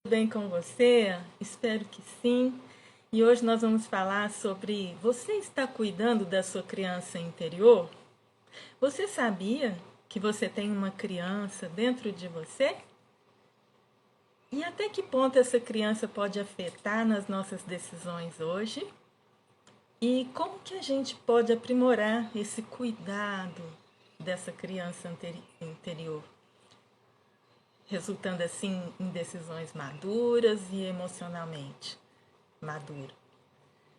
Bem com você? Espero que sim. E hoje nós vamos falar sobre você está cuidando da sua criança interior? Você sabia que você tem uma criança dentro de você? E até que ponto essa criança pode afetar nas nossas decisões hoje? E como que a gente pode aprimorar esse cuidado dessa criança interior? Resultando assim em decisões maduras e emocionalmente maduro.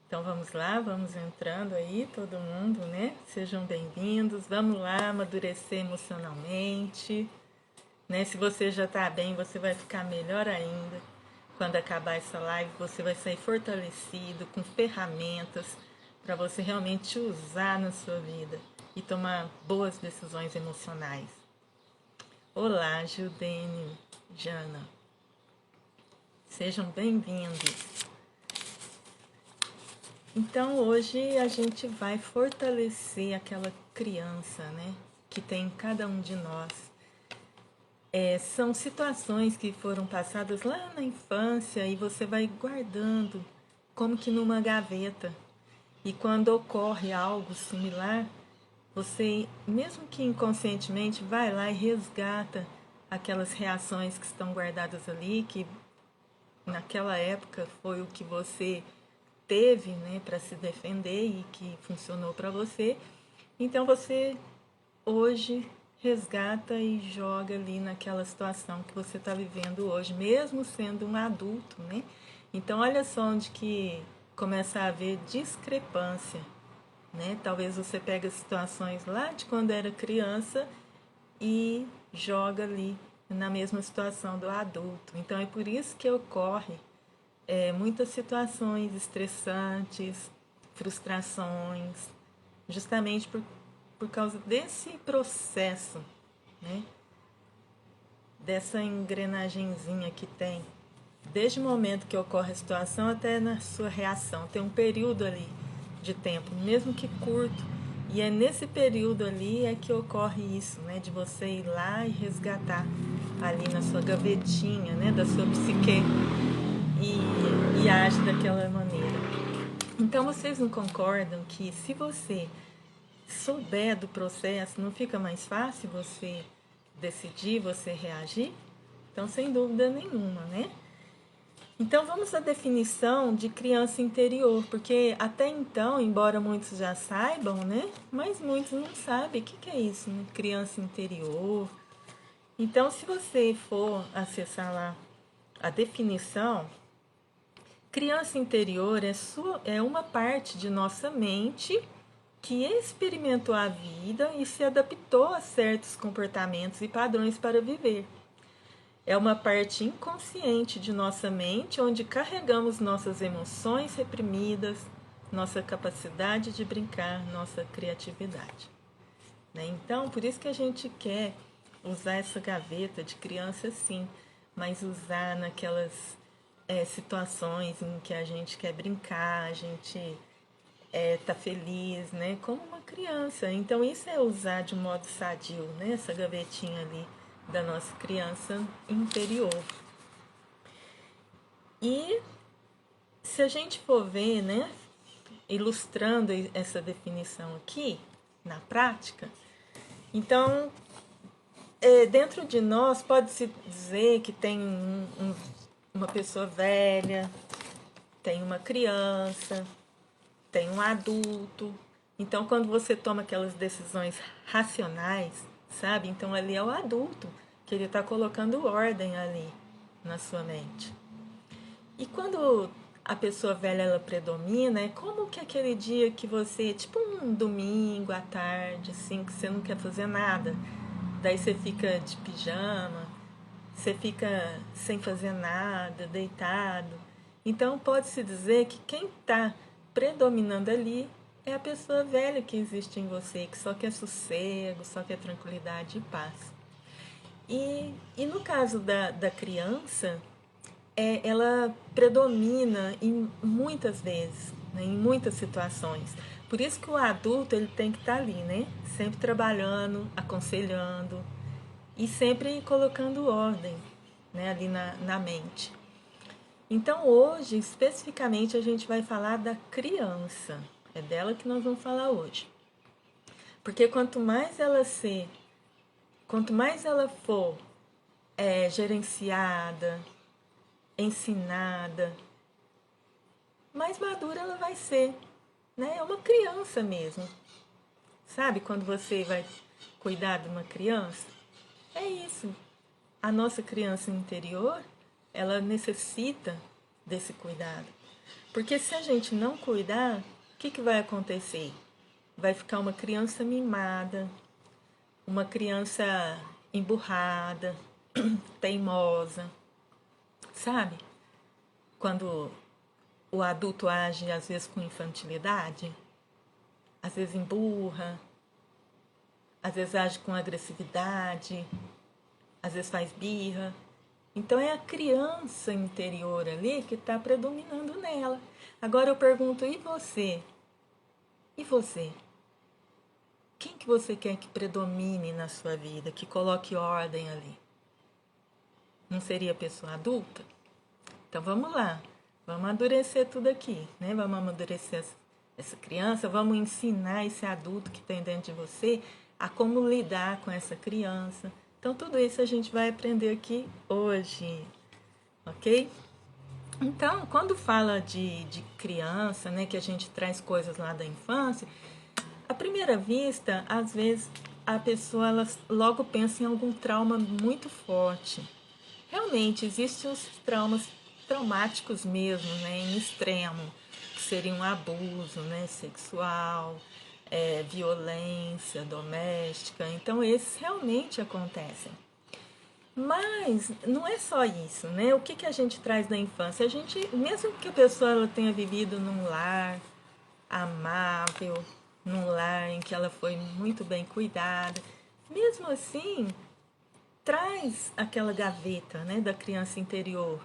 Então vamos lá, vamos entrando aí, todo mundo, né? Sejam bem-vindos. Vamos lá amadurecer emocionalmente, né? Se você já tá bem, você vai ficar melhor ainda. Quando acabar essa live, você vai sair fortalecido, com ferramentas para você realmente usar na sua vida e tomar boas decisões emocionais. Olá, Gildene, Jana. Sejam bem-vindos. Então hoje a gente vai fortalecer aquela criança, né, que tem em cada um de nós. São situações que foram passadas lá na infância e você vai guardando como que numa gaveta. E quando ocorre algo similar, você, mesmo que inconscientemente, vai lá e resgata aquelas reações que estão guardadas ali, que naquela época foi o que você teve, né, para se defender e que funcionou para você. Então você hoje resgata e joga ali naquela situação que você está vivendo hoje, mesmo sendo um adulto, né? Então olha só onde que começa a haver discrepância, né? Talvez você pegue situações lá de quando era criança e joga ali na mesma situação do adulto. Então é por isso que ocorre muitas situações estressantes, frustrações, justamente por causa desse processo, né? Dessa engrenagenzinha que tem, desde o momento que ocorre a situação até na sua reação. Tem um período ali de tempo, mesmo que curto, e é nesse período ali é que ocorre isso, né? De você ir lá e resgatar ali na sua gavetinha, né? Da sua psique e age daquela maneira. Então vocês não concordam que se você souber do processo, não fica mais fácil você decidir, você reagir? Então, sem dúvida nenhuma, né? Então, vamos à definição de criança interior, porque até então, embora muitos já saibam, né? Mas muitos não sabem o que é isso, né? Criança interior. Então, se você for acessar lá a definição, criança interior é uma parte de nossa mente que experimentou a vida e se adaptou a certos comportamentos e padrões para viver. É uma parte inconsciente de nossa mente onde carregamos nossas emoções reprimidas, nossa capacidade de brincar, nossa criatividade. Então, por isso que a gente quer usar essa gaveta de criança sim, mas usar naquelas situações em que a gente quer brincar, a gente tá feliz, né? Como uma criança. Então isso é usar de um modo sadio, né? Essa gavetinha ali da nossa criança interior. E se a gente for ver, né? Ilustrando essa definição aqui na prática, então dentro de nós pode-se dizer que tem uma pessoa velha, tem uma criança, tem um adulto. Então, quando você toma aquelas decisões racionais, sabe? Então, ali é o adulto, que ele está colocando ordem ali na sua mente. E quando a pessoa velha, ela predomina, é como que aquele dia que você, tipo um domingo à tarde, assim, que você não quer fazer nada. Daí você fica de pijama, você fica sem fazer nada, deitado. Então, pode-se dizer que quem está predominando ali é a pessoa velha que existe em você, que só quer sossego, só quer tranquilidade e paz. E no caso da criança, ela predomina em muitas vezes, né, em muitas situações. Por isso que o adulto ele tem que estar ali, né? Sempre trabalhando, aconselhando e sempre colocando ordem, né, ali na mente. Então hoje, especificamente, a gente vai falar da criança. É dela que nós vamos falar hoje. Porque quanto mais ela for gerenciada, ensinada, mais madura ela vai ser, né? É uma criança mesmo. Sabe quando você vai cuidar de uma criança? É isso. A nossa criança interior, ela necessita desse cuidado. Porque se a gente não cuidar, o que vai acontecer? Vai ficar uma criança mimada, uma criança emburrada, teimosa, sabe? Quando o adulto age às vezes com infantilidade, às vezes emburra, às vezes age com agressividade, às vezes faz birra. Então é a criança interior ali que está predominando nela. Agora eu pergunto, e você? E você? Quem que você quer que predomine na sua vida, que coloque ordem ali? Não seria a pessoa adulta? Então vamos lá, vamos amadurecer tudo aqui, né? Vamos amadurecer essa criança, vamos ensinar esse adulto que tem dentro de você a como lidar com essa criança. Então tudo isso a gente vai aprender aqui hoje, ok? Então, quando fala de criança, né, que a gente traz coisas lá da infância, à primeira vista, às vezes a pessoa ela logo pensa em algum trauma muito forte. Realmente, existem os traumáticos mesmo, né, em extremo, que seriam abuso, né, sexual, violência doméstica. Então, esses realmente acontecem. Mas não é só isso, né? O que a gente traz da infância? A gente, mesmo que a pessoa ela tenha vivido num lar amável, num lar em que ela foi muito bem cuidada, mesmo assim, traz aquela gaveta, né, da criança interior.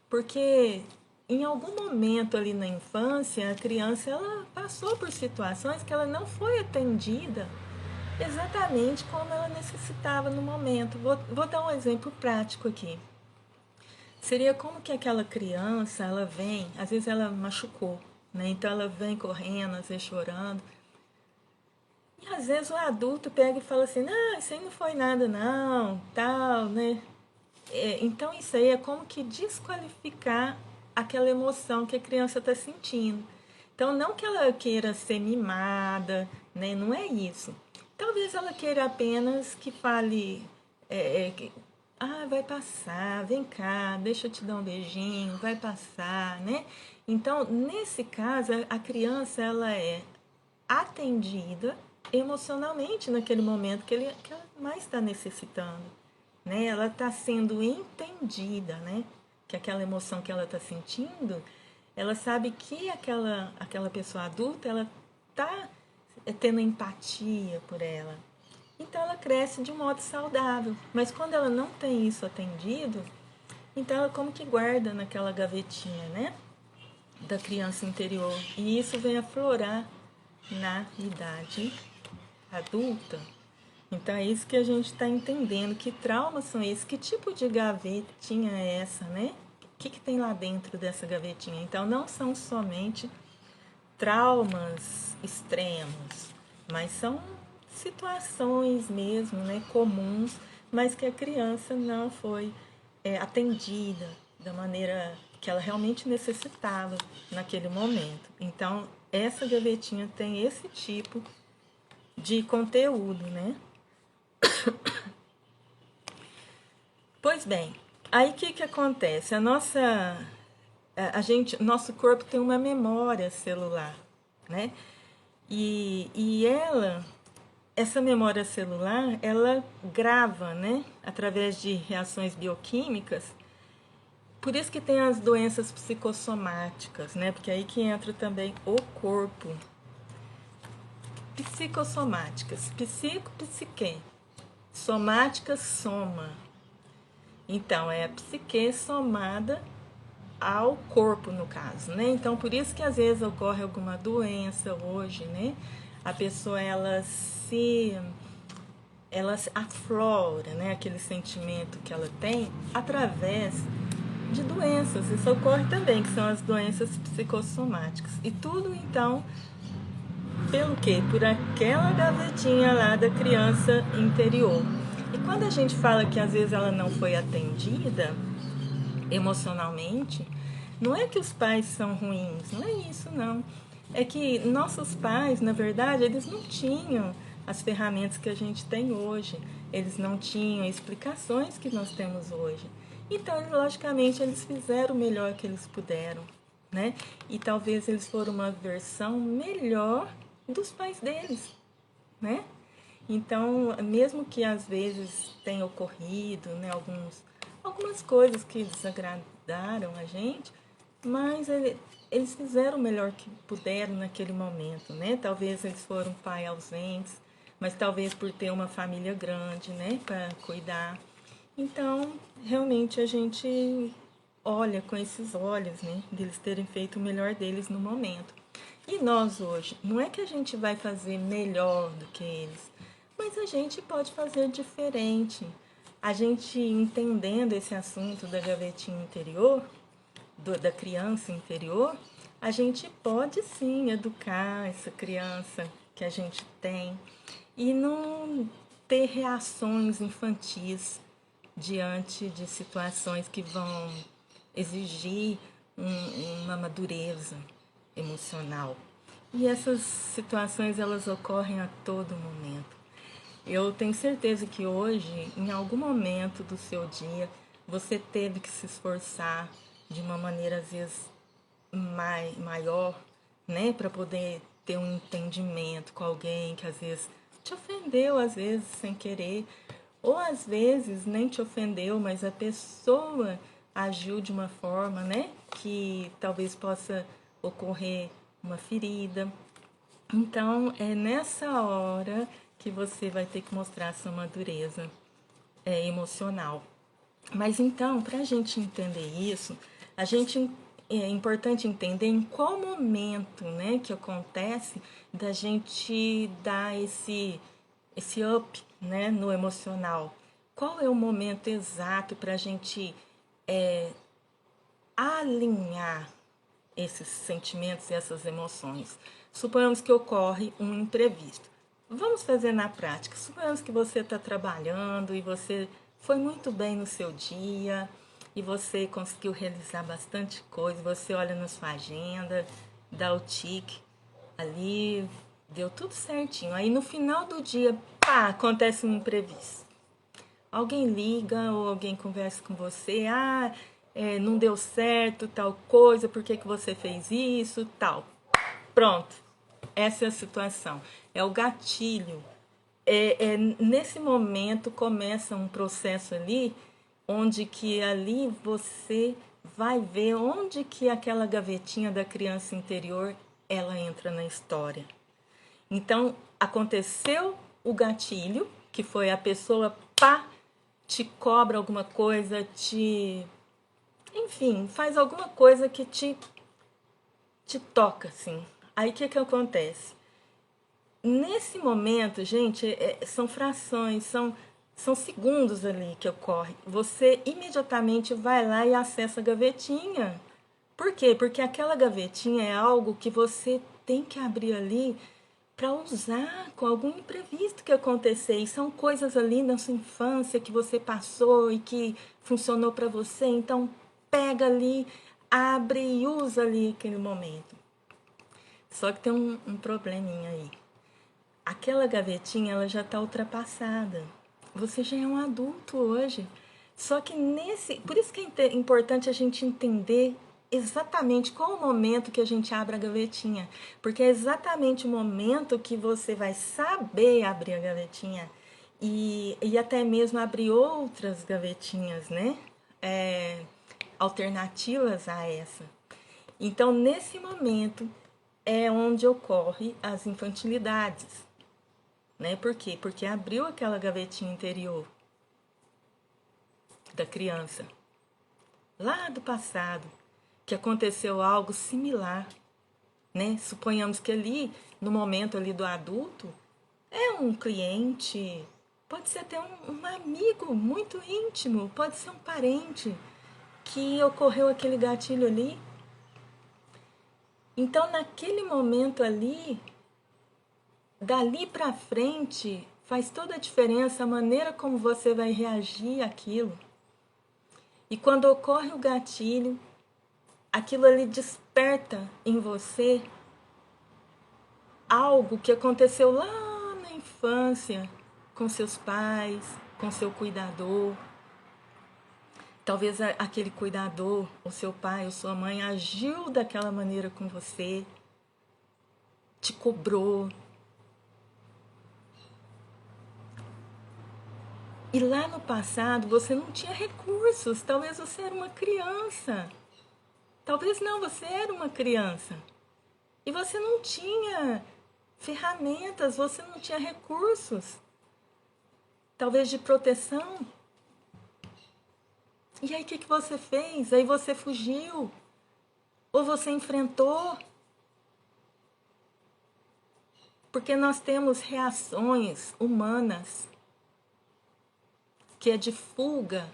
Porque em algum momento ali na infância, a criança ela passou por situações que ela não foi atendida exatamente como ela necessitava no momento. Vou dar um exemplo prático aqui. Seria como que aquela criança, ela vem, às vezes ela machucou, né? Então ela vem correndo, às vezes chorando. E às vezes o adulto pega e fala assim, não, isso aí não foi nada não, tal, né? Então isso aí é como que desqualificar aquela emoção que a criança está sentindo. Então não que ela queira ser mimada, né? Não é isso. Talvez ela queira apenas que fale, vai passar, vem cá, deixa eu te dar um beijinho, vai passar, né? Então, nesse caso, a criança ela é atendida emocionalmente naquele momento que ela mais está necessitando, né? Ela está sendo entendida, né? Que aquela emoção que ela está sentindo, ela sabe que aquela pessoa adulta, ela está tendo empatia por ela. Então ela cresce de um modo saudável. Mas quando ela não tem isso atendido, então ela como que guarda naquela gavetinha, né? Da criança interior. E isso vem aflorar na idade adulta. Então é isso que a gente está entendendo. Que traumas são esses? Que tipo de gavetinha é essa, né? O que tem lá dentro dessa gavetinha? Então não são somente traumas extremos, mas são situações mesmo, né, comuns, mas que a criança não foi atendida da maneira que ela realmente necessitava naquele momento. Então, essa gavetinha tem esse tipo de conteúdo, né? Pois bem, aí o que acontece? Nosso corpo tem uma memória celular, né? E essa memória celular, ela grava, né? Através de reações bioquímicas. Por isso que tem as doenças psicossomáticas, né? Porque aí que entra também o corpo. Psicossomáticas, psique, somática, soma. Então, é a psique somada ao corpo, no caso, né? Então, por isso que às vezes ocorre alguma doença hoje, né? A pessoa, ela aflora, né? Aquele sentimento que ela tem através de doenças. Isso ocorre também, que são as doenças psicossomáticas. E tudo, então, pelo quê? Por aquela gavetinha lá da criança interior. E quando a gente fala que às vezes ela não foi atendida emocionalmente, não é que os pais são ruins, não é isso não. É que nossos pais, na verdade, eles não tinham as ferramentas que a gente tem hoje. Eles não tinham explicações que nós temos hoje. Então, logicamente, eles fizeram o melhor que eles puderam, né? E talvez eles foram uma versão melhor dos pais deles, né? Então, mesmo que às vezes tenha ocorrido, né, algumas coisas que desagradaram a gente, mas eles fizeram o melhor que puderam naquele momento, né? Talvez eles foram pais ausentes, mas talvez por ter uma família grande, né, para cuidar. Então, realmente a gente olha com esses olhos, né, deles terem feito o melhor deles no momento. E nós hoje, não é que a gente vai fazer melhor do que eles, mas a gente pode fazer diferente. A gente entendendo esse assunto da gavetinha interior, da criança interior, a gente pode sim educar essa criança que a gente tem e não ter reações infantis diante de situações que vão exigir uma madureza emocional. E essas situações elas ocorrem a todo momento. Eu tenho certeza que hoje, em algum momento do seu dia, você teve que se esforçar de uma maneira às vezes maior, né, para poder ter um entendimento com alguém que às vezes te ofendeu, às vezes sem querer, ou às vezes nem te ofendeu, mas a pessoa agiu de uma forma, né, que talvez possa ocorrer uma ferida. Então, é nessa hora que você vai ter que mostrar sua madureza emocional. Mas então, para a gente entender isso, é importante entender em qual momento, né, que acontece da gente dar esse up, né, no emocional. Qual é o momento exato para a gente alinhar esses sentimentos e essas emoções? Suponhamos que ocorre um imprevisto. Vamos fazer na prática. Suponhamos que você está trabalhando e você foi muito bem no seu dia e você conseguiu realizar bastante coisa. Você olha na sua agenda, dá o tique ali, deu tudo certinho. Aí no final do dia, pá, acontece um imprevisto. Alguém liga ou alguém conversa com você, não deu certo tal coisa, por que você fez isso, tal. Pronto, essa é a situação, é o gatilho. Nesse momento começa um processo ali, onde que ali você vai ver onde que aquela gavetinha da criança interior, ela entra na história. Então, aconteceu o gatilho, que foi a pessoa, pá, te cobra alguma coisa, enfim, faz alguma coisa que te toca, assim. Aí o que acontece? Nesse momento, gente, são frações, são segundos ali que ocorre. Você imediatamente vai lá e acessa a gavetinha. Por quê? Porque aquela gavetinha é algo que você tem que abrir ali para usar com algum imprevisto que acontecer. E são coisas ali na sua infância que você passou e que funcionou para você. Então, pega ali, abre e usa ali aquele momento. Só que tem um probleminha aí. Aquela gavetinha, ela já está ultrapassada. Você já é um adulto hoje. Só que por isso que é importante a gente entender exatamente qual o momento que a gente abre a gavetinha. Porque é exatamente o momento que você vai saber abrir a gavetinha e até mesmo abrir outras gavetinhas, né? Alternativas a essa. Então, nesse momento é onde ocorre as infantilidades, né? Por quê? Porque abriu aquela gavetinha interior da criança, lá do passado, que aconteceu algo similar, né? Suponhamos que ali, no momento ali do adulto, é um cliente, pode ser até um amigo muito íntimo, pode ser um parente, que ocorreu aquele gatilho ali. Então, naquele momento ali, dali para frente, faz toda a diferença a maneira como você vai reagir àquilo. E quando ocorre o gatilho, aquilo ali desperta em você algo que aconteceu lá na infância, com seus pais, com seu cuidador. Talvez aquele cuidador, o seu pai ou sua mãe, agiu daquela maneira com você, te cobrou. E lá no passado você não tinha recursos, talvez você era uma criança. Talvez não, você era uma criança. E você não tinha ferramentas, você não tinha recursos. Talvez de proteção. E aí o que você fez? Aí você fugiu. Ou você enfrentou. Porque nós temos reações humanas que é de fuga,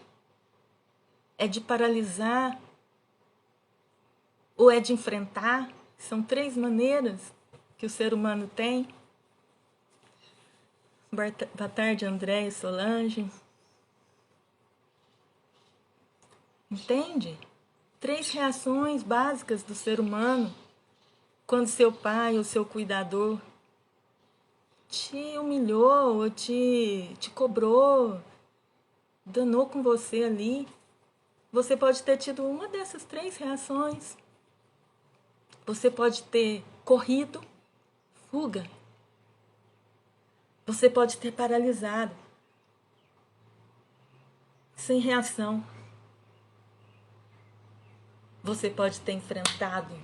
é de paralisar, ou é de enfrentar. São 3 maneiras que o ser humano tem. Boa tarde, André e Solange. Entende? 3 reações básicas do ser humano quando seu pai ou seu cuidador te humilhou, ou te cobrou, danou com você ali. Você pode ter tido uma dessas 3 reações. Você pode ter corrido, fuga. Você pode ter paralisado, sem reação. Você pode ter enfrentado.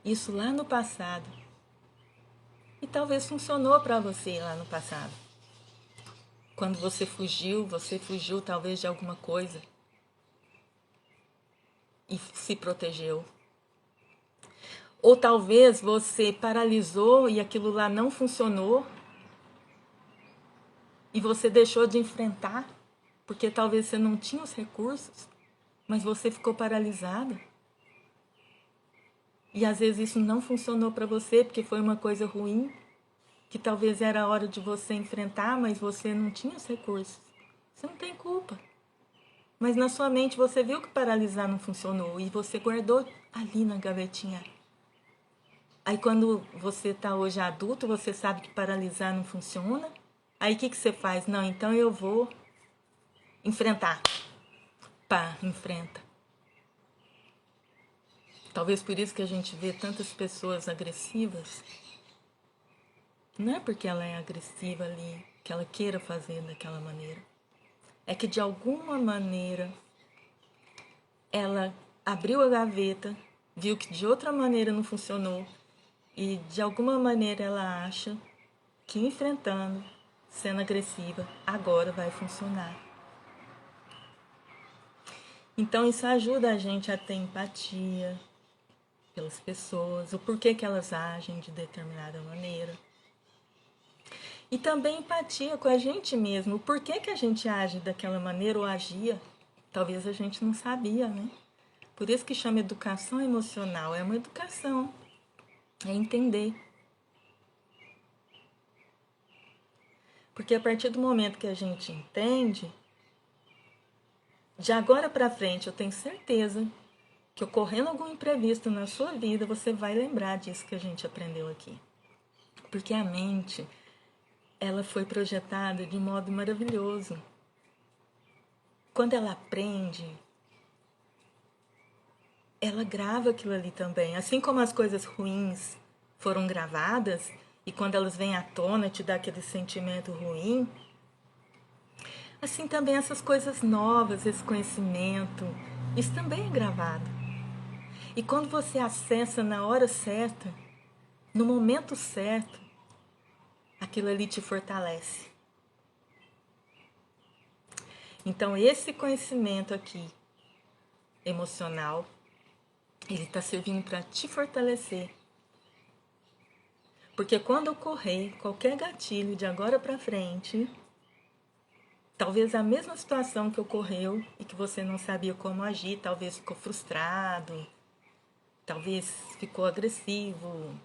Isso lá no passado. E talvez funcionou para você lá no passado. Quando você fugiu talvez de alguma coisa. E se protegeu. Ou talvez você paralisou e aquilo lá não funcionou. E você deixou de enfrentar. Porque talvez você não tinha os recursos. Mas você ficou paralisada. E às vezes isso não funcionou para você porque foi uma coisa ruim, que talvez era a hora de você enfrentar, mas você não tinha os recursos. Você não tem culpa. Mas na sua mente você viu que paralisar não funcionou e você guardou ali na gavetinha. Aí quando você está hoje adulto, você sabe que paralisar não funciona. Aí o que você faz? Não, então eu vou enfrentar. Pá, enfrenta. Talvez por isso que a gente vê tantas pessoas agressivas. Não é porque ela é agressiva ali, que ela queira fazer daquela maneira. É que de alguma maneira ela abriu a gaveta, viu que de outra maneira não funcionou e de alguma maneira ela acha que enfrentando, sendo agressiva, agora vai funcionar. Então isso ajuda a gente a ter empatia pelas pessoas, o porquê que elas agem de determinada maneira. E também empatia com a gente mesmo. Por que a gente age daquela maneira ou agia? Talvez a gente não sabia, né? Por isso que chama educação emocional. É uma educação. É entender. Porque a partir do momento que a gente entende, de agora para frente eu tenho certeza que ocorrendo algum imprevisto na sua vida, você vai lembrar disso que a gente aprendeu aqui. Porque a mente, ela foi projetada de um modo maravilhoso. Quando ela aprende, ela grava aquilo ali também. Assim como as coisas ruins foram gravadas, e quando elas vêm à tona te dá aquele sentimento ruim, assim também essas coisas novas, esse conhecimento, isso também é gravado. E quando você acessa na hora certa, no momento certo, aquilo ali te fortalece. Então esse conhecimento aqui, emocional, ele está servindo para te fortalecer. Porque quando ocorrer qualquer gatilho de agora para frente, Talvez a mesma situação que ocorreu e que você não sabia como agir, talvez ficou frustrado, talvez ficou agressivo.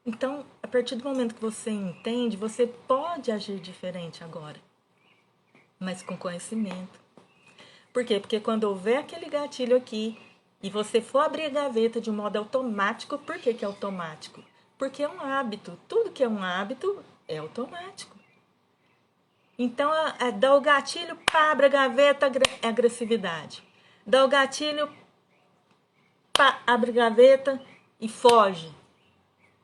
Então, a partir do momento que você entende, você pode agir diferente agora, mas com conhecimento. Por quê? Porque quando houver aquele gatilho aqui e você for abrir a gaveta de modo automático, por que que é automático? Porque é um hábito. Tudo que é um hábito é automático. Então, dá o gatilho, pá, abre a gaveta, é agressividade. Dá o gatilho, pá, abre a gaveta e foge.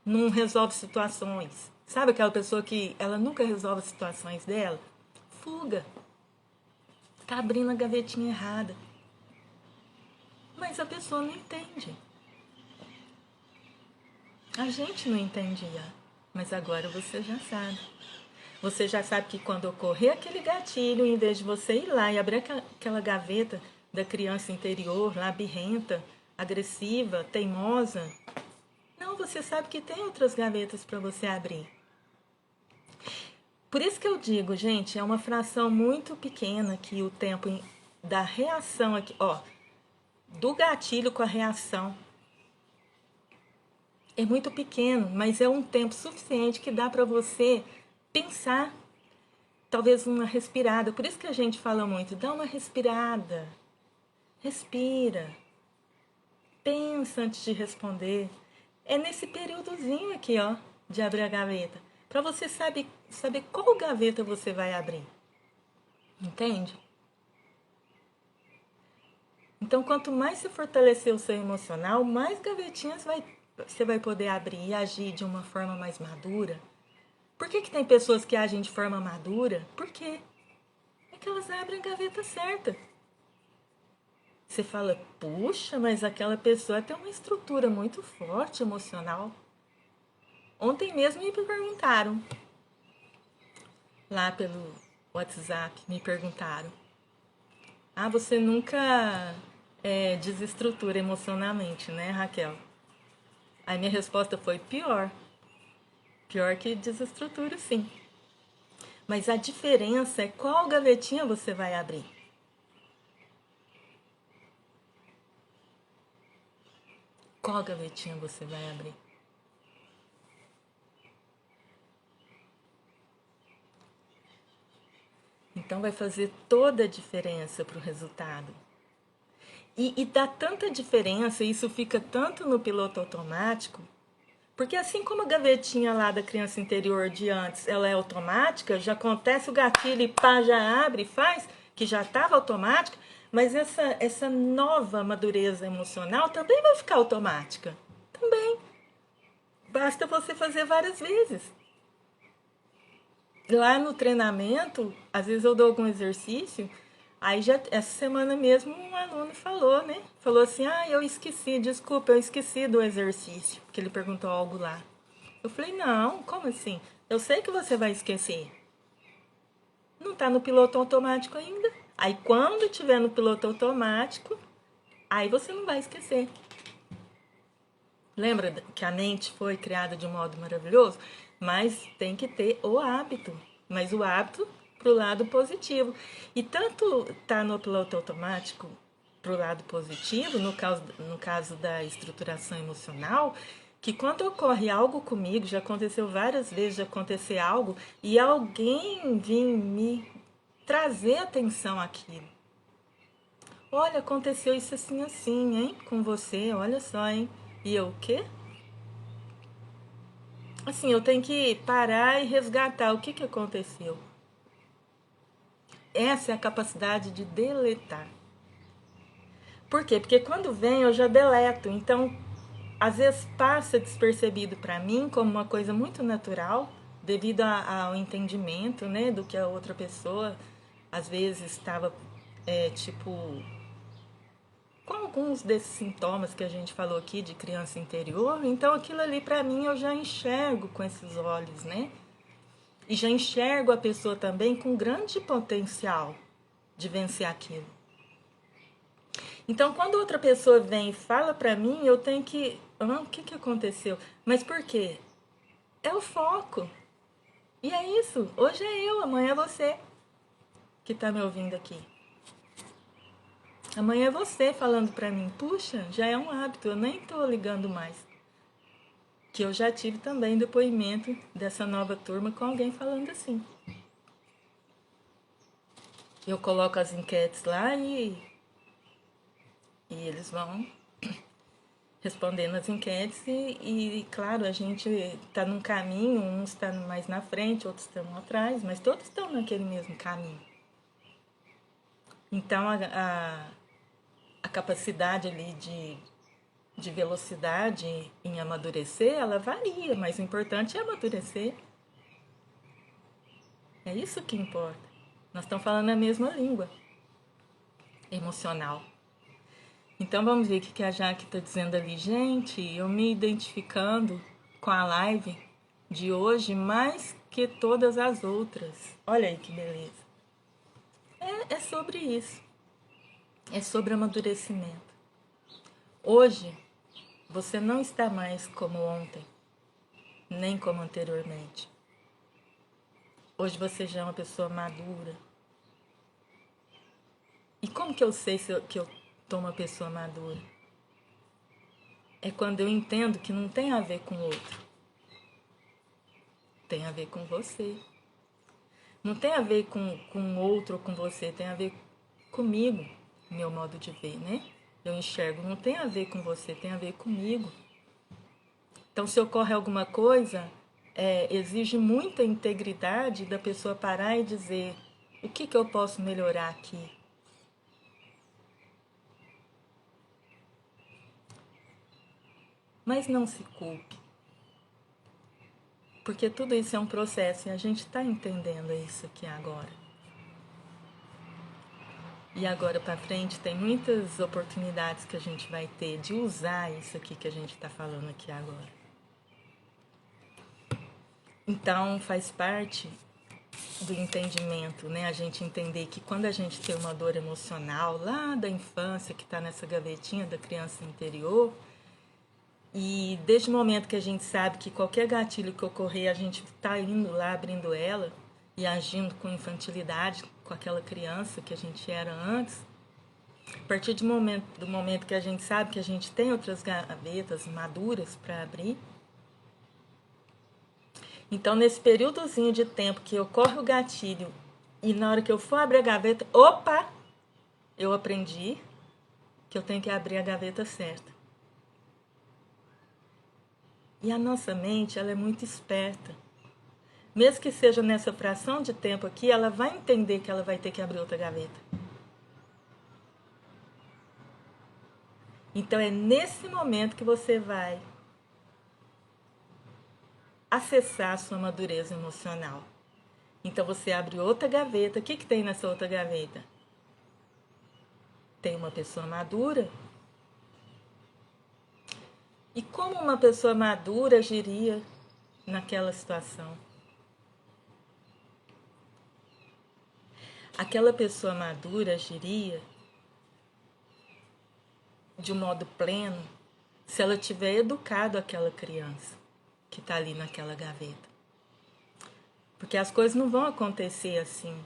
Não resolve situações. Sabe aquela pessoa que ela nunca resolve as situações dela? Fuga. Tá abrindo a gavetinha errada. Mas a pessoa não entende. A gente não entendia. Mas agora você já sabe. Você já sabe que quando ocorrer aquele gatilho, em vez de você ir lá e abrir aquela gaveta da criança interior, lá birrenta, agressiva, teimosa, não, você sabe que tem outras gavetas para você abrir. Por isso que eu digo, gente, é uma fração muito pequena que o tempo da reação aqui, ó, do gatilho com a reação é muito pequeno, mas é um tempo suficiente que dá para você pensar, talvez uma respirada. Por isso que a gente fala muito, dá uma respirada, respira, pensa antes de responder. É nesse períodozinho aqui, ó, de abrir a gaveta, para você saber qual gaveta você vai abrir. Entende? Então, quanto mais você fortalecer o seu emocional, mais gavetinhas você vai poder abrir e agir de uma forma mais madura. Por que tem pessoas que agem de forma madura? Por quê? É que elas abrem a gaveta certa. Você fala, puxa, mas aquela pessoa tem uma estrutura muito forte emocional. Ontem mesmo me perguntaram, lá pelo WhatsApp, me perguntaram: ah, você nunca desestrutura emocionalmente, né, Raquel? Aí minha resposta foi: pior. Pior que desestrutura, sim. Mas a diferença é qual gavetinha você vai abrir. Qual gavetinha você vai abrir? Então vai fazer toda a diferença para o resultado. E dá tanta diferença, isso fica tanto no piloto automático, porque assim como a gavetinha lá da criança interior de antes, ela é automática, já acontece o gatilho e pá, já abre e faz, que já estava automática, mas essa nova madureza emocional também vai ficar automática. Também. Basta você fazer várias vezes. Lá no treinamento, às vezes eu dou algum exercício, aí já essa semana mesmo um aluno falou, né? Falou assim: ah, eu esqueci, desculpa, eu esqueci do exercício, porque ele perguntou algo lá. Eu falei: não, como assim? Eu sei que você vai esquecer. Não tá no piloto automático ainda. Aí quando tiver no piloto automático, aí você não vai esquecer. Lembra que a mente foi criada de um modo maravilhoso? Mas tem que ter o hábito. Mas o hábito pro lado positivo. E tanto tá no piloto automático pro lado positivo, no caso da estruturação emocional, que quando ocorre algo comigo, já aconteceu várias vezes de acontecer algo e alguém vir me trazer atenção àquilo. Olha, aconteceu isso assim, assim, hein? Com você, olha só, hein? E eu, o quê? Assim, eu tenho que parar e resgatar o que aconteceu. Essa é a capacidade de deletar. Por quê? Porque quando vem eu já deleto. Então, às vezes passa despercebido para mim como uma coisa muito natural, devido ao entendimento, né, do que a outra pessoa às vezes estava, tipo, com alguns desses sintomas que a gente falou aqui de criança interior. Então, aquilo ali para mim eu já enxergo com esses olhos, né? E já enxergo a pessoa também com grande potencial de vencer aquilo. Então, quando outra pessoa vem e fala pra mim, eu tenho que... o que aconteceu? Mas por quê? É o foco. E é isso. Hoje é eu, amanhã é você que tá me ouvindo aqui. Amanhã é você falando pra mim, puxa, já é um hábito, eu nem tô ligando mais. Que eu já tive também depoimento dessa nova turma com alguém falando assim. Eu coloco as enquetes lá e eles vão respondendo as enquetes claro, a gente está num caminho, uns estão mais na frente, outros estão atrás, mas todos estão naquele mesmo caminho. Então, a capacidade ali de velocidade em amadurecer, ela varia, mas o importante é amadurecer. É isso que importa. Nós estamos falando a mesma língua emocional. Então vamos ver o que a Jaque está dizendo ali. Gente, eu me identificando com a live de hoje mais que todas as outras. Olha aí que beleza. É sobre isso. É sobre amadurecimento. Hoje, você não está mais como ontem, nem como anteriormente. Hoje você já é uma pessoa madura. E como que eu sei que eu tô uma pessoa madura? É quando eu entendo que não tem a ver com o outro. Tem a ver com você. Não tem a ver com o outro ou com você, tem a ver comigo, meu modo de ver, né? Eu enxergo, não tem a ver com você, tem a ver comigo. Então, se ocorre alguma coisa, exige muita integridade da pessoa parar e dizer o que eu posso melhorar aqui. Mas não se culpe. Porque tudo isso é um processo e a gente está entendendo isso aqui agora. E agora para frente tem muitas oportunidades que a gente vai ter de usar isso aqui que a gente está falando aqui agora. Então faz parte do entendimento, né? A gente entender que quando a gente tem uma dor emocional lá da infância, que está nessa gavetinha da criança interior, e desde o momento que a gente sabe que qualquer gatilho que ocorrer, a gente está indo lá, abrindo ela e agindo com infantilidade com aquela criança que a gente era antes, a partir do momento que a gente sabe que a gente tem outras gavetas maduras para abrir, então nesse períodozinho de tempo que ocorre o gatilho e na hora que eu for abrir a gaveta, opa, eu aprendi que eu tenho que abrir a gaveta certa. E a nossa mente, ela é muito esperta. Mesmo que seja nessa fração de tempo aqui, ela vai entender que ela vai ter que abrir outra gaveta. Então é nesse momento que você vai acessar a sua madureza emocional. Então você abre outra gaveta. O que tem nessa outra gaveta? Tem uma pessoa madura. E como uma pessoa madura agiria naquela situação? Aquela pessoa madura agiria de um modo pleno se ela tiver educado aquela criança que está ali naquela gaveta. Porque as coisas não vão acontecer assim,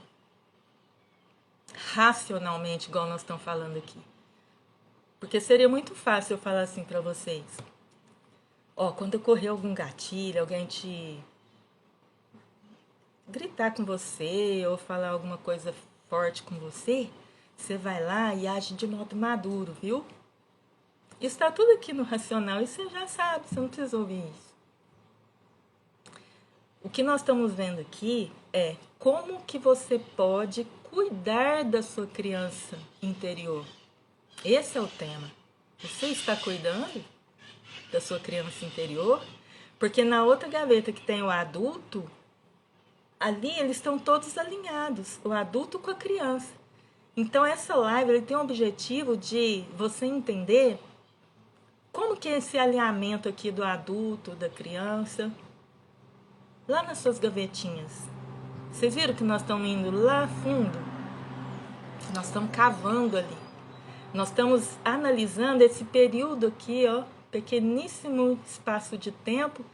racionalmente, igual nós estamos falando aqui. Porque seria muito fácil eu falar assim para vocês. Quando ocorrer algum gatilho, alguém te gritar com você ou falar alguma coisa forte com você, você vai lá e age de modo maduro, viu? Isso está tudo aqui no racional e você já sabe, você não precisa ouvir isso. O que nós estamos vendo aqui é como que você pode cuidar da sua criança interior. Esse é o tema. Você está cuidando da sua criança interior? Porque na outra gaveta que tem o adulto, ali eles estão todos alinhados, o adulto com a criança. Então essa live ele tem o objetivo de você entender como que é esse alinhamento aqui do adulto, da criança, lá nas suas gavetinhas. Vocês viram que nós estamos indo lá fundo? Nós estamos cavando ali. Nós estamos analisando esse período aqui, pequeníssimo espaço de tempo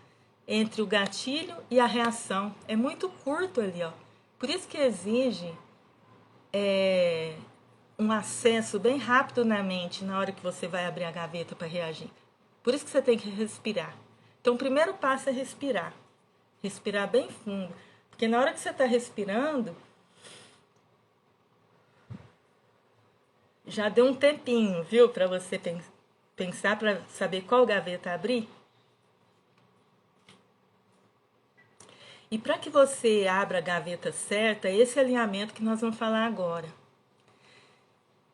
entre o gatilho e a reação. É muito curto ali, ó. Por isso que exige um acesso bem rápido na mente na hora que você vai abrir a gaveta para reagir. Por isso que você tem que respirar. Então, o primeiro passo é respirar. Respirar bem fundo. Porque na hora que você está respirando, já deu um tempinho, viu? Para você pensar, para saber qual gaveta abrir. E para que você abra a gaveta certa, esse alinhamento que nós vamos falar agora.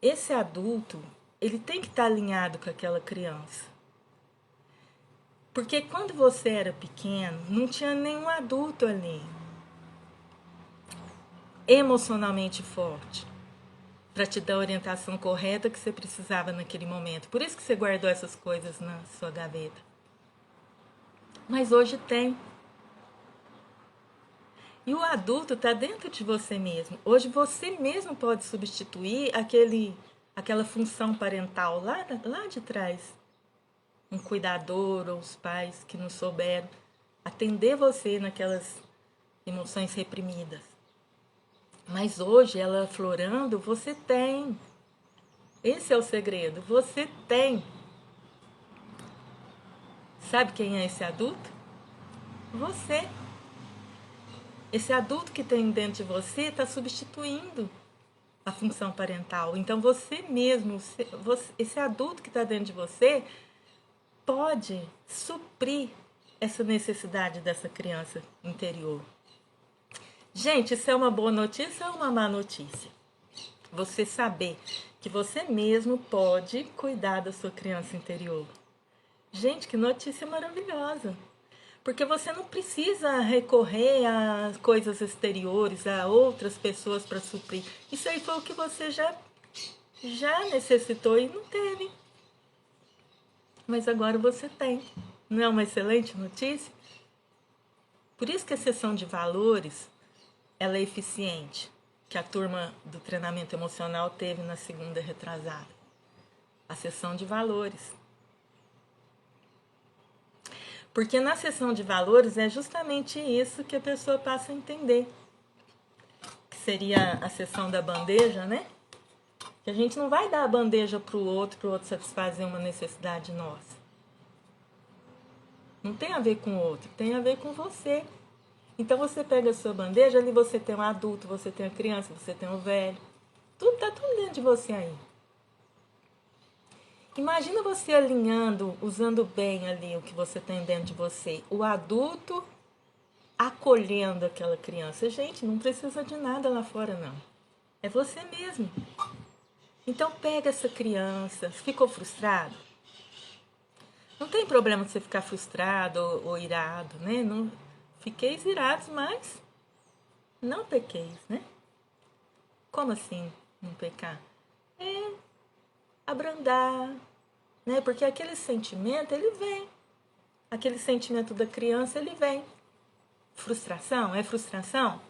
Esse adulto, ele tem que estar alinhado com aquela criança. Porque quando você era pequeno, não tinha nenhum adulto ali emocionalmente forte para te dar a orientação correta que você precisava naquele momento. Por isso que você guardou essas coisas na sua gaveta. Mas hoje tem. E o adulto está dentro de você mesmo. Hoje você mesmo pode substituir aquela função parental lá de trás. Um cuidador ou os pais que não souberam atender você naquelas emoções reprimidas. Mas hoje, ela aflorando, você tem. Esse é o segredo, você tem. Sabe quem é esse adulto? Você. Esse adulto que tem dentro de você está substituindo a função parental. Então você mesmo, esse adulto que está dentro de você, pode suprir essa necessidade dessa criança interior. Gente, isso é uma boa notícia ou uma má notícia? Você saber que você mesmo pode cuidar da sua criança interior. Gente, que notícia maravilhosa! Porque você não precisa recorrer a coisas exteriores, a outras pessoas para suprir. Isso aí foi o que você já necessitou e não teve. Mas agora você tem. Não é uma excelente notícia? Por isso que a sessão de valores, ela é eficiente, que a turma do treinamento emocional teve na segunda retrasada. A sessão de valores. Porque na sessão de valores é justamente isso que a pessoa passa a entender. Que seria a sessão da bandeja, né? Que a gente não vai dar a bandeja para o outro satisfazer uma necessidade nossa. Não tem a ver com o outro, tem a ver com você. Então você pega a sua bandeja, ali você tem um adulto, você tem a criança, você tem o velho. Tá tudo dentro de você aí. Imagina você alinhando, usando bem ali o que você tem dentro de você. O adulto acolhendo aquela criança. Gente, não precisa de nada lá fora, não. É você mesmo. Então pega essa criança. Ficou frustrado? Não tem problema você ficar frustrado ou irado, né? Não, fiqueis irados, mas não pequeis, né? Como assim não pecar? É abrandar, né? Porque aquele sentimento, ele vem. Aquele sentimento da criança, ele vem. Frustração? É frustração?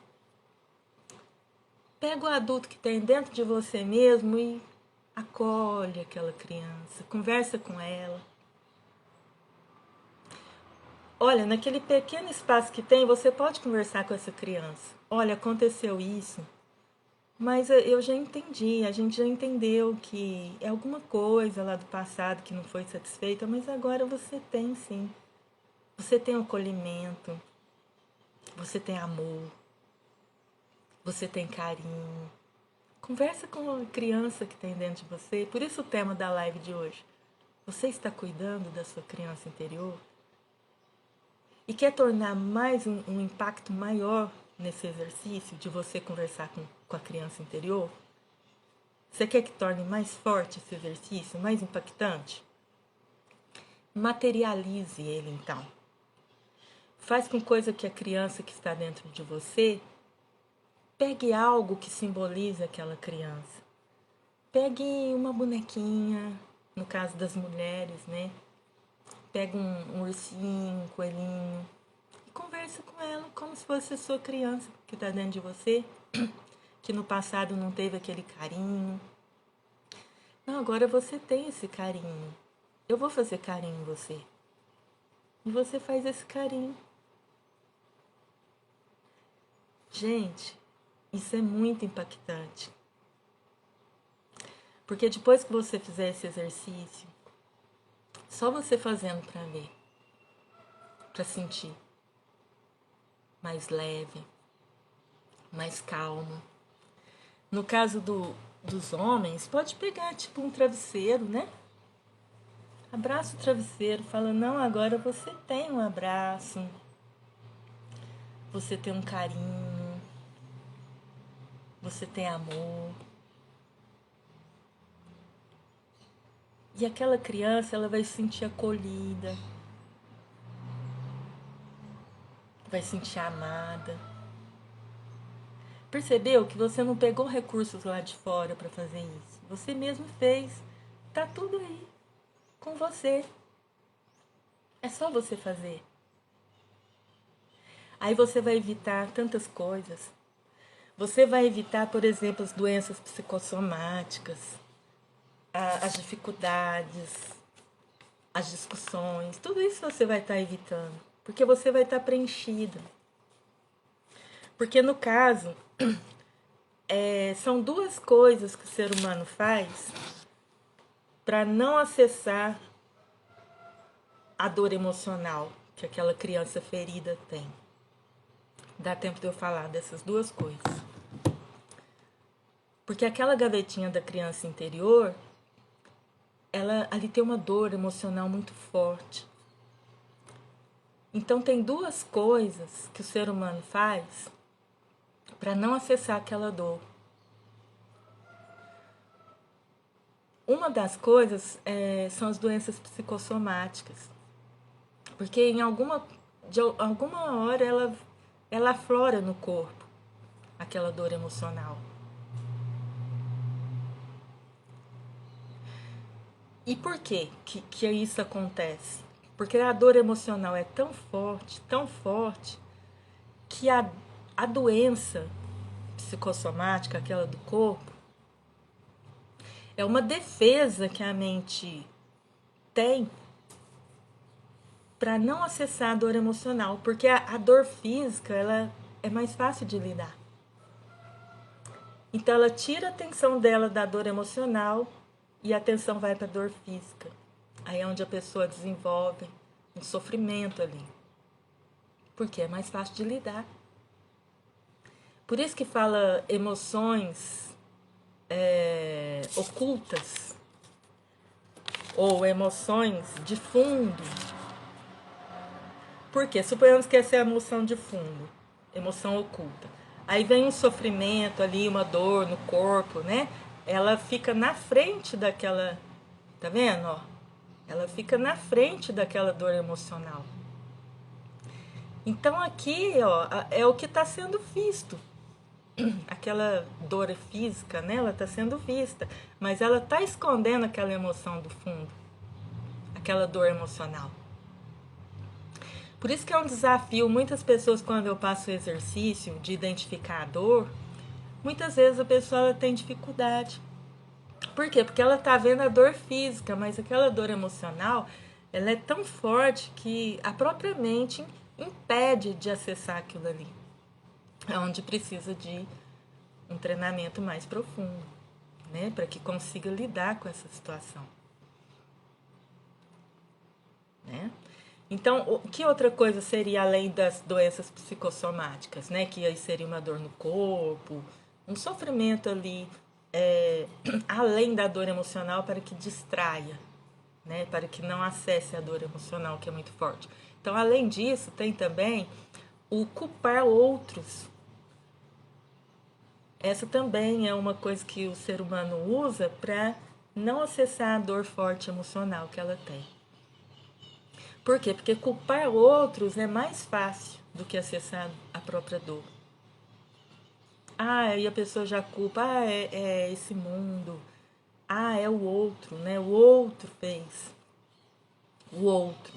Pega o adulto que tem dentro de você mesmo e acolhe aquela criança. Conversa com ela. Olha, naquele pequeno espaço que tem, você pode conversar com essa criança. Olha, aconteceu isso. Mas eu já entendi, a gente já entendeu que é alguma coisa lá do passado que não foi satisfeita, mas agora você tem sim. Você tem acolhimento, você tem amor, você tem carinho. Conversa com a criança que tem dentro de você. Por isso o tema da live de hoje. Você está cuidando da sua criança interior? E quer tornar mais um impacto maior nesse exercício de você conversar com a criança interior? Você quer que torne mais forte esse exercício, mais impactante? Materialize ele então. Faz com coisa que a criança que está dentro de você pegue algo que simbolize aquela criança. Pegue uma bonequinha, no caso das mulheres, né? Pega um ursinho, um coelhinho e conversa com ela como se fosse a sua criança que está dentro de você, que no passado não teve aquele carinho. Não, agora você tem esse carinho. Eu vou fazer carinho em você. E você faz esse carinho. Gente, isso é muito impactante. Porque depois que você fizer esse exercício, só você fazendo para ver, para sentir mais leve, mais calmo. No caso dos homens, pode pegar tipo um travesseiro, né? Abraça o travesseiro, fala, não, agora você tem um abraço, você tem um carinho, você tem amor. E aquela criança, ela vai se sentir acolhida, vai se sentir amada. Percebeu que você não pegou recursos lá de fora para fazer isso? Você mesmo fez. Tá tudo aí, com você. É só você fazer. Aí você vai evitar tantas coisas. Você vai evitar, por exemplo, as doenças psicossomáticas, as dificuldades, as discussões. Tudo isso você vai estar evitando, porque você vai estar preenchida. Porque no caso, são duas coisas que o ser humano faz para não acessar a dor emocional que aquela criança ferida tem. Dá tempo de eu falar dessas duas coisas. Porque aquela gavetinha da criança interior, ela ali tem uma dor emocional muito forte. Então tem duas coisas que o ser humano faz para não acessar aquela dor. Uma das coisas são as doenças psicossomáticas. Porque de alguma hora ela aflora no corpo aquela dor emocional. E por que isso acontece? Porque a dor emocional é tão forte, que a doença psicossomática, aquela do corpo, é uma defesa que a mente tem para não acessar a dor emocional, porque a dor física ela é mais fácil de lidar. Então ela tira a atenção dela da dor emocional e a atenção vai para a dor física. Aí é onde a pessoa desenvolve um sofrimento ali, porque é mais fácil de lidar. Por isso que fala emoções ocultas ou emoções de fundo. Por quê? Suponhamos que essa é a emoção de fundo, emoção oculta. Aí vem um sofrimento ali, uma dor no corpo, né? Ela fica na frente daquela, tá vendo, ó? Ela fica na frente daquela dor emocional. Então aqui, ó, é o que está sendo visto. Aquela dor física, né? Ela está sendo vista, mas ela está escondendo aquela emoção do fundo, aquela dor emocional. Por isso que é um desafio. Muitas pessoas, quando eu passo o exercício de identificar a dor, muitas vezes a pessoa ela tem dificuldade. Por quê? Porque ela está vendo a dor física, mas aquela dor emocional, ela é tão forte que a própria mente impede de acessar aquilo ali. É onde precisa de um treinamento mais profundo, né? Para que consiga lidar com essa situação. Né? Então, que outra coisa seria além das doenças psicossomáticas, né? Que aí seria uma dor no corpo, um sofrimento ali, além da dor emocional, para que distraia, né? Para que não acesse a dor emocional, que é muito forte. Então, além disso, tem também o culpar outros. Essa também é uma coisa que o ser humano usa para não acessar a dor forte emocional que ela tem. Por quê? Porque culpar outros é mais fácil do que acessar a própria dor. Ah, e a pessoa já culpa, é esse mundo. Ah, é o outro, né? O outro fez. O outro.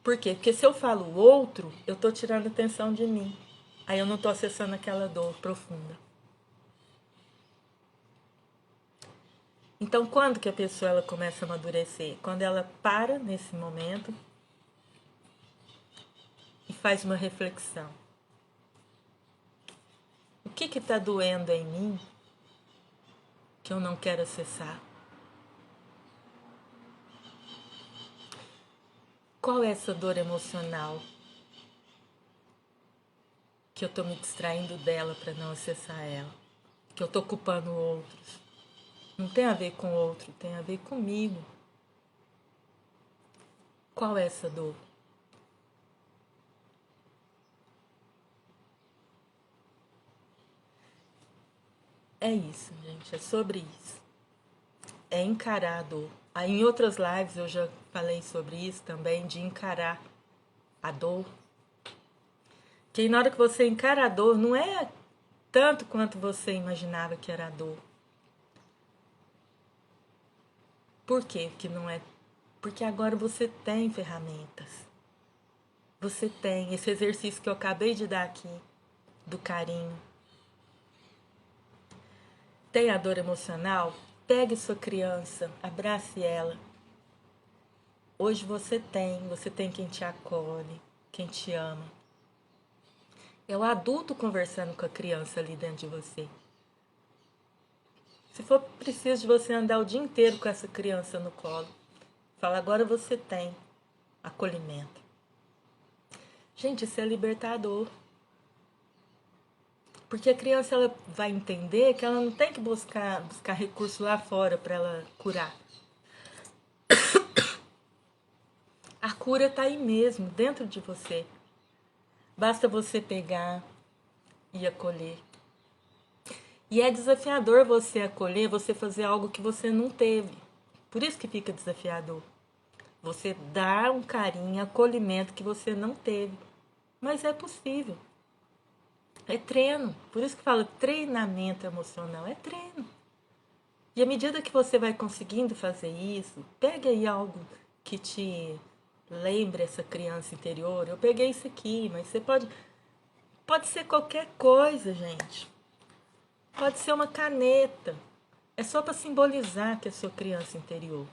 Por quê? Porque se eu falo o outro, eu estou tirando atenção de mim. Aí eu não estou acessando aquela dor profunda. Então, quando que a pessoa ela começa a amadurecer? Quando ela para nesse momento e faz uma reflexão. que está doendo em mim que eu não quero acessar? Qual é essa dor emocional que eu estou me distraindo dela para não acessar ela? Que eu estou culpando outros? Não tem a ver com o outro, tem a ver comigo. Qual é essa dor? É isso, gente, é sobre isso. É encarar a dor. Aí em outras lives eu já falei sobre isso também, de encarar a dor. Que na hora que você encara a dor, não é tanto quanto você imaginava que era a dor. Por quê que não é? Porque agora você tem ferramentas. Você tem esse exercício que eu acabei de dar aqui, do carinho. Tem a dor emocional? Pegue sua criança, abrace ela. Hoje você tem quem te acolhe, quem te ama. É o adulto conversando com a criança ali dentro de você. Se for preciso de você andar o dia inteiro com essa criança no colo, fala, agora você tem acolhimento. Gente, isso é libertador. Porque a criança ela vai entender que ela não tem que buscar recurso lá fora para ela curar. A cura está aí mesmo, dentro de você. Basta você pegar e acolher. E é desafiador você acolher, você fazer algo que você não teve. Por isso que fica desafiador. Você dá um carinho, acolhimento que você não teve. Mas é possível. É treino. Por isso que fala treinamento emocional. É treino. E à medida que você vai conseguindo fazer isso, pega aí algo que te lembre essa criança interior. Eu peguei isso aqui, mas você pode ser qualquer coisa, gente. Pode ser uma caneta. É só para simbolizar que é sua criança interior.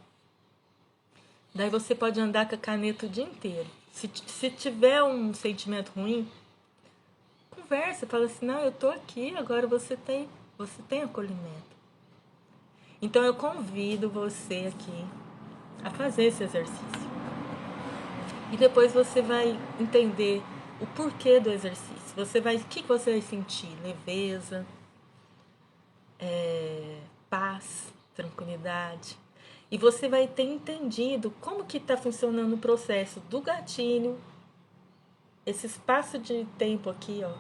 Daí você pode andar com a caneta o dia inteiro. Se tiver um sentimento ruim, conversa, fala assim, não, eu tô aqui, agora você tem acolhimento. Então eu convido você aqui a fazer esse exercício. E depois você vai entender o porquê do exercício. O que você vai sentir? Leveza, paz, tranquilidade. E você vai ter entendido como que está funcionando o processo do gatilho, esse espaço de tempo aqui, ó,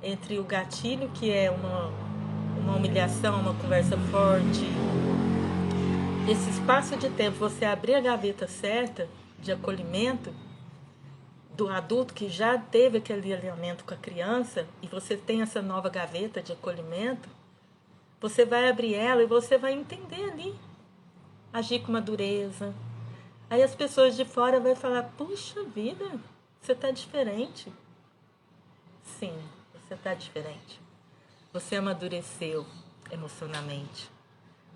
entre o gatilho, que é uma humilhação, uma conversa forte, esse espaço de tempo, você abrir a gaveta certa de acolhimento do adulto que já teve aquele alinhamento com a criança e você tem essa nova gaveta de acolhimento, você vai abrir ela e você vai entender ali, agir com uma dureza. Aí as pessoas de fora vão falar, puxa vida, você está diferente. Sim, você está diferente. Você amadureceu emocionalmente.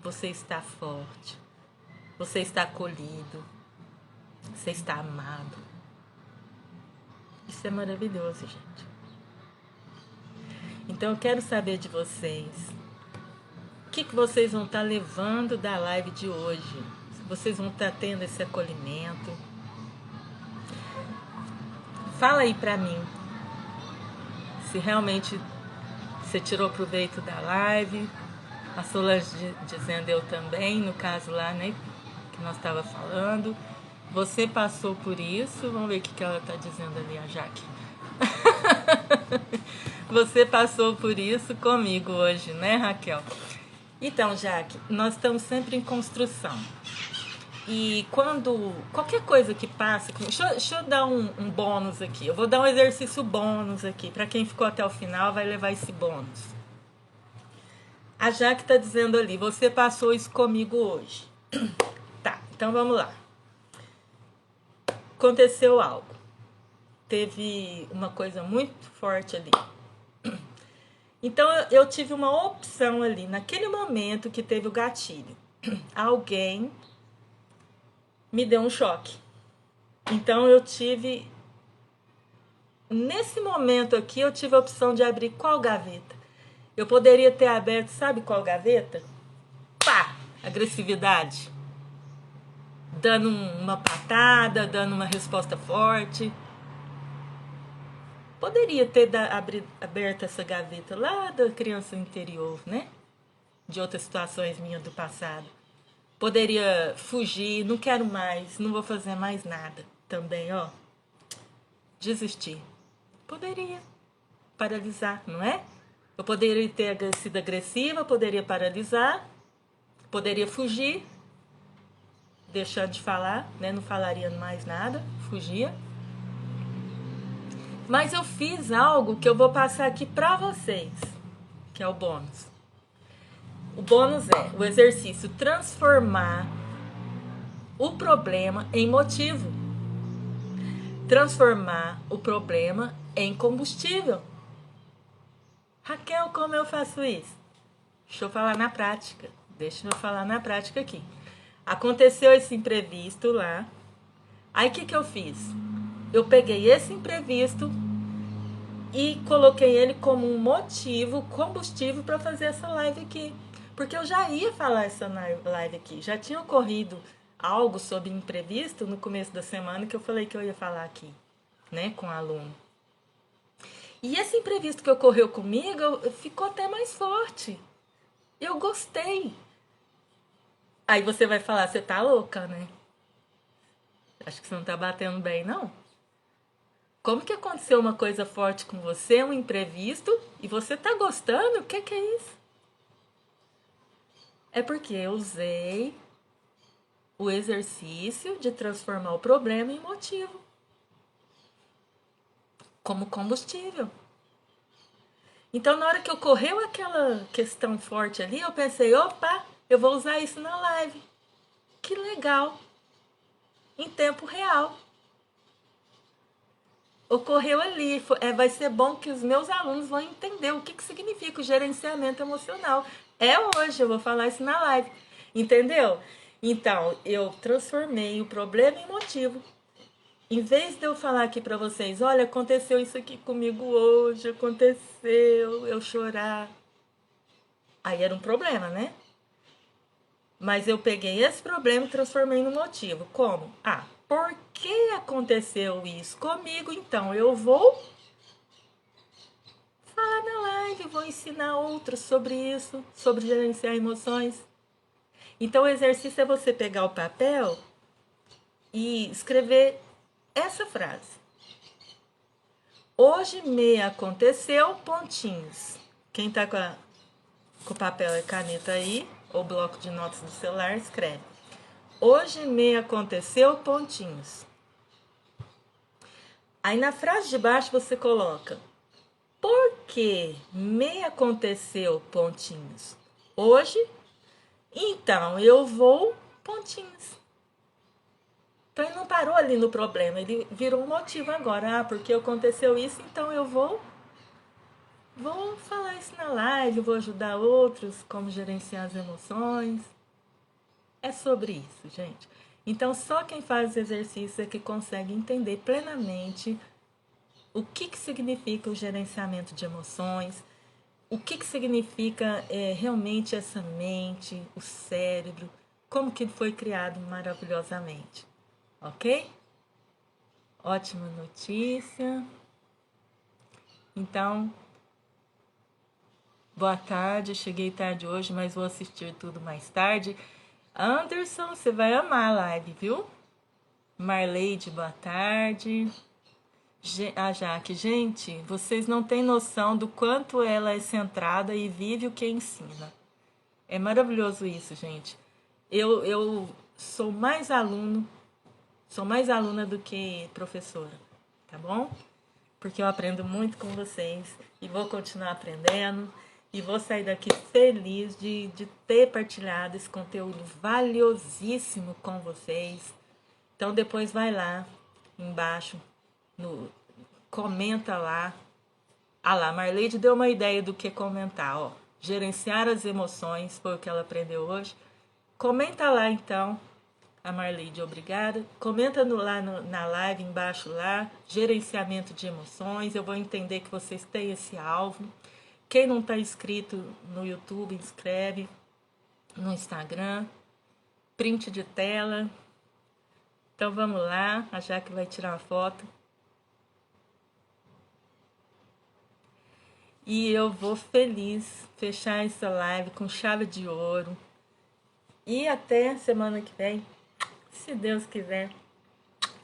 Você está forte. Você está acolhido. Você está amado. Isso é maravilhoso, gente. Então eu quero saber de vocês. O que vocês vão estar levando da live de hoje? Vocês vão estar tendo esse acolhimento? Fala aí pra mim. Se realmente você tirou proveito da live. A Solange dizendo eu também, no caso lá, né, que nós estava falando. Você passou por isso. Vamos ver o que ela está dizendo ali, a Jaque. Você passou por isso comigo hoje, né, Raquel? Então, Jaque, nós estamos sempre em construção. E quando qualquer coisa que passa, deixa eu dar um bônus aqui. Eu vou dar um exercício bônus aqui. Para quem ficou até o final, vai levar esse bônus. A Jaque está dizendo ali, você passou isso comigo hoje. Tá, então vamos lá. Aconteceu algo. Teve uma coisa muito forte ali. Então eu tive uma opção ali, naquele momento que teve o gatilho. Alguém me deu um choque. Então eu tive... Nesse momento aqui, eu tive a opção de abrir qual gaveta? Eu poderia ter aberto, sabe qual gaveta? Pá! Agressividade. Dando uma patada, dando uma resposta forte. Poderia ter aberto essa gaveta lá da criança interior, né? De outras situações minhas do passado. Poderia fugir, não quero mais, não vou fazer mais nada. Também, ó. Desistir. Poderia paralisar, não é? Eu poderia ter sido agressiva, poderia paralisar, poderia fugir, deixando de falar, né? Não falaria mais nada, fugia. Mas eu fiz algo que eu vou passar aqui pra vocês, que é o bônus. O bônus é o exercício transformar o problema em motivo. Transformar o problema em combustível. Raquel, como eu faço isso? Deixa eu falar na prática. Deixa eu falar na prática aqui. Aconteceu esse imprevisto lá. Aí o que eu fiz? Eu peguei esse imprevisto e coloquei ele como um motivo, combustível para fazer essa live aqui. Porque eu já ia falar essa live aqui. Já tinha ocorrido algo sobre imprevisto no começo da semana que eu falei que eu ia falar aqui, né, com o aluno. E esse imprevisto que ocorreu comigo ficou até mais forte. Eu gostei. Aí você vai falar, você tá louca, né? Acho que você não tá batendo bem, não. Como que aconteceu uma coisa forte com você, um imprevisto, e você tá gostando? O que é isso? É porque eu usei o exercício de transformar o problema em motivo. Como combustível. Então, na hora que ocorreu aquela questão forte ali, eu pensei, opa, eu vou usar isso na live. Que legal. Em tempo real. Ocorreu ali. Vai ser bom que os meus alunos vão entender o que significa o gerenciamento emocional. É hoje, eu vou falar isso na live. Entendeu? Então, eu transformei o problema em motivo. Em vez de eu falar aqui pra vocês, olha, aconteceu isso aqui comigo hoje, aconteceu, eu chorar. Aí era um problema, né? Mas eu peguei esse problema e transformei no motivo. Como? Ah, por que aconteceu isso comigo? Então, eu vou falar na live, vou ensinar outros sobre isso, sobre gerenciar emoções. Então, o exercício é você pegar o papel e escrever essa frase. Hoje me aconteceu, pontinhos. Quem tá com o papel e caneta aí, ou bloco de notas do celular, escreve. Hoje me aconteceu, pontinhos. Aí na frase de baixo você coloca, por que me aconteceu, pontinhos? Hoje, então eu vou, pontinhos. Então ele não parou ali no problema, ele virou um motivo agora. Ah, porque aconteceu isso, então eu vou falar isso na live, vou ajudar outros como gerenciar as emoções. É sobre isso, gente. Então só quem faz exercício é que consegue entender plenamente o que significa o gerenciamento de emoções, o que significa realmente essa mente, o cérebro, como que ele foi criado maravilhosamente. Ok? Ótima notícia. Então, boa tarde. Cheguei tarde hoje, mas vou assistir tudo mais tarde. Anderson, você vai amar a live, viu? Marleide, boa tarde. A Jaque, gente, vocês não têm noção do quanto ela é centrada e vive o que ensina. É maravilhoso isso, gente. Eu sou mais aluna do que professora, tá bom? Porque eu aprendo muito com vocês e vou continuar aprendendo e vou sair daqui feliz de ter partilhado esse conteúdo valiosíssimo com vocês. Então depois vai lá embaixo, comenta lá. Ah lá, Marleide deu uma ideia do que comentar, ó. Gerenciar as emoções, foi o que ela aprendeu hoje. Comenta lá então, a Marleide, obrigada. Comenta na live embaixo lá, gerenciamento de emoções. Eu vou entender que vocês têm esse alvo. Quem não está inscrito no YouTube, inscreve. No Instagram. Print de tela. Então vamos lá, a Jaque vai tirar uma foto. E eu vou feliz fechar essa live com chave de ouro. E até semana que vem, se Deus quiser.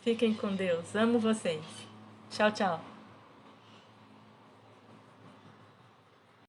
Fiquem com Deus. Amo vocês. Tchau, tchau.